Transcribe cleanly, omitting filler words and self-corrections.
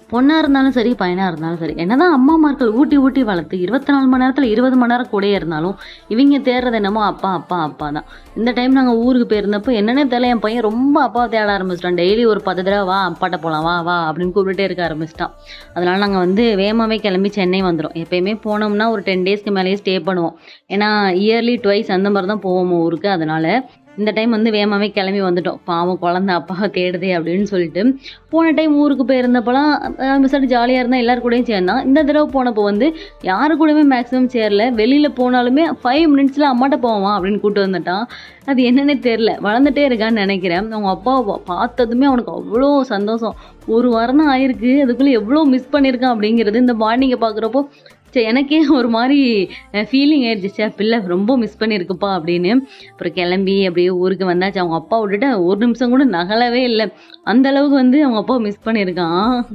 பொண்ணா இருந்தாலும் சரி, பையனா இருந்தாலும் சரி. என்னதான் அம்மாமார்கள் ஊட்டி ஊட்டி வளர்த்து 24 மணி நேரத்துல 20 மணி நேரம் கூடயே இருந்தாலும், இவைங்க தேடுறது என்னமோ அப்பா, அப்பா, அப்பா தான். இந்த டைம் நாங்க ஊருக்கு போயிருந்தப்போ என்னன்னே தெரியல என் பையன் ரொம்ப அப்பாவ தேட ஆரம்பிச்சுட்டான். டெய்லி ஒரு 10 தடவ "வா அப்பாட்ட போலாம், வா வா" அப்படின்னு கூப்பிட்டுட்டே இருக்க ஆரம்பிச்சுட்டான். அதனால நாங்க வந்து வேகமாவே கிளம்பி சென்னை வந்துரும். எப்பயுமே போனோம்னா ஒரு 10 டேஸ்க்கு மேலேயே ஸ்டே பண்ணுவோம். ஏன்னா இயர்லி ட்வைஸ் அந்த மாரி தான் போவோம் ஊருக்கு. அதனால இந்த டைம் வந்து வேகமாவே கிளம்பி வந்துட்டோம். பாவம் குழந்தை அப்பாவ தேடுதே அப்படின்னு சொல்லிட்டு. போன டைம் ஊருக்கு போயிருந்தப்பலாம் பெசாட்டு ஜாலியா இருந்தான். எல்லார் கூடயும் சேர்ந்தான். இந்த தடவ போனப்போ வந்து யாரு கூடயுமே மேக்ஸிமம் சேரல. வெளியில போனாலுமே 5 மினிட்ஸ்ல அம்மாட்ட போவான் அப்படின்னு கூட்டு வந்துட்டான். அது என்னன்னே தெரியல. வளர்ந்துட்டே இருக்கான்னு நெனைக்கிறேன். அவங்க அப்பாவ பார்த்ததுமே அவனுக்கு அவ்ளோ சந்தோஷம். 1 வாரம் தான் ஆயிருக்கு. அதுக்குள்ள எவ்ளோ மிஸ் பண்ணியிருக்கான் அப்படிங்கிறது இந்த மார்னிங்க பார்க்குறப்போ எனக்கே ஒரு மாரி ஃபீலிங் ஆயிடுச்சு. ச்சே பிள்ளை ரொம்ப மிஸ் பண்ணியிருக்குப்பா அப்படின்னு. அப்புறம் கிளம்பி அப்படியே ஊருக்கு வந்தாச்சு. அவங்க அப்பா விட்டுட்டு ஒரு நிமிஷம் கூட நகலவே இல்ல. அந்த அளவுக்கு வந்து அவங்க அப்பாவ மிஸ் பண்ணியிருக்கான்.